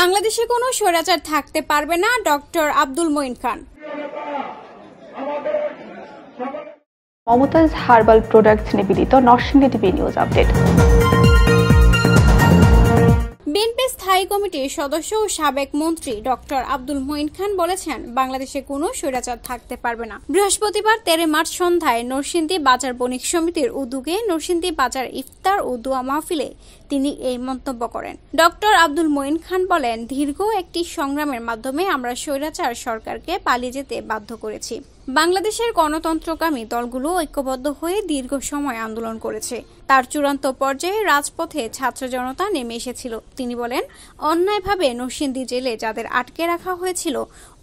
বাংলাদেশে কোনো স্বৈরাচার থাকতে পারবে না, ডক্টর আব্দুল মঈন খান। মমতাজ হার্বাল প্রোডাক্টস নিবেদিত Narsingdi TV news update. BNP স্থায়ী কমিটির সদস্য ও সাবেক মন্ত্রী ডক্টর আব্দুল মঈন খান বলেছেন, বাংলাদেশে কোনো স্বৈরাচার থাকতে পারবে না। বৃহস্পতিবার 13 মার্চ সন্ধ্যায় নরসিংদী বাজার বণিক সমিতির উদ্যোগে নরসিংদী বাজার ইফতার ও দোয়া মাহফিলে তিনি এই মন্তব্য করেন। ডক্টর আব্দুল মঈন খান বলেন, দীর্ঘ একটি সংগ্রামের মাধ্যমে আমরা স্বৈরাচার সরকারকে পালিয়ে যেতে বাধ্য করেছি। বাংলাদেশের গণতন্ত্রকামী দলগুলো ঐক্যবদ্ধ হয়ে দীর্ঘ সময় আন্দোলন করেছে। তার চূড়ান্ত পর্যায়ে রাজপথে ছাত্র জনতা নেমে এসেছিল। তিনি বলেন, অন্যায়ভাবে নরসিংদী জেলে যাদের আটকে রাখা হয়েছিল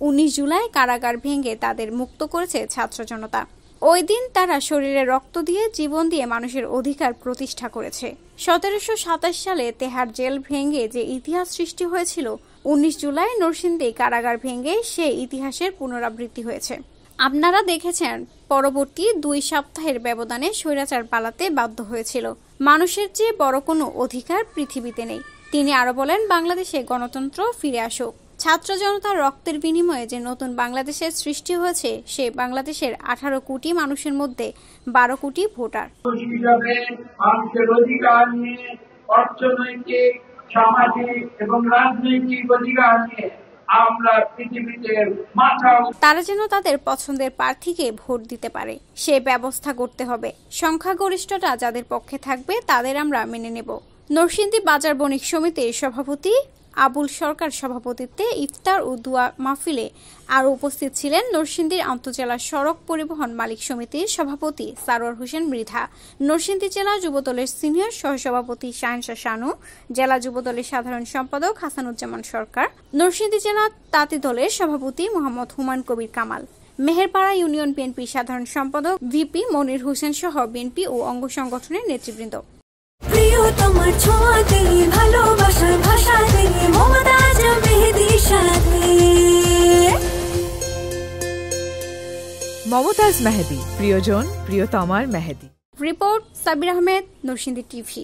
19 জুলাই কারাগার ভেঙে তাদের মুক্ত করেছে ছাত্র জনতা। ওই দিন তারা শরীরে রক্ত দিয়ে, জীবন দিয়ে মানুষের অধিকার প্রতিষ্ঠা করেছে। 1727 সালে তেহার জেল ভেঙে যে ইতিহাস সৃষ্টি হয়েছিল, 19 জুলাই নরসিংদী কারাগার ভেঙে সেই ইতিহাসের পুনরাবৃত্তি হয়েছে। আপনারা দেখেছেন, পরবর্তী 2 সপ্তাহের ব্যবধানে স্বৈরাচার পালাতে বাধ্য হয়েছিল। মানুষের চেয়ে বড় কোনো অধিকার পৃথিবীতে নেই। তিনি আরো বলেন, বাংলাদেশে গণতন্ত্র ফিরে আসুক। ছাত্র জনতার রক্তের বিনিময়ে যে নতুন বাংলাদেশের সৃষ্টি হয়েছে, সে বাংলাদেশের 18 কোটি মানুষের মধ্যে 12 কোটি ভোটার। মানুষের অধিকার নিয়ে, অর্থনৈতিক, সামাজিক এবং রাজনৈতিক অধিকার নিয়ে আমরা পৃথিবীতে তারা যেন তাদের পছন্দের প্রার্থীকে ভোট দিতে পারে, সে ব্যবস্থা করতে হবে। সংখ্যাগরিষ্ঠতা যাদের পক্ষে থাকবে তাদের আমরা মেনে নেব। নরসিংদী বাজার বণিক সমিতির সভাপতি আবুল সরকার সভাপতিত্বে ইফতার ও দোয়া মাহফিলে আরও উপস্থিত ছিলেন নরসিংদীর আন্তজেলা সড়ক পরিবহন মালিক সমিতির সভাপতি সারোয়ার হোসেন মৃধা, নরসিংদী জেলা যুবদলের সিনিয়র সহসভাপতি শাহিনশাহ শানু, জেলা যুবদলের সাধারণ সম্পাদক হাসানুজ্জামান সরকার, নরসিংদী জেলা তাঁতি দলের সভাপতি মোহাম্মদ হুমায়ুন কবির কামাল, মেহেরপাড়া ইউনিয়ন বিএনপি সাধারণ সম্পাদক ভিপি মনির হোসেন সহ বিএনপি ও অঙ্গ সংগঠনের নেতৃবৃন্দ। মমতাজ মেহেদী, প্রিয়জন প্রিয়তমার মেহেদী। Report Sabir Ahmed, Narsingdi TV.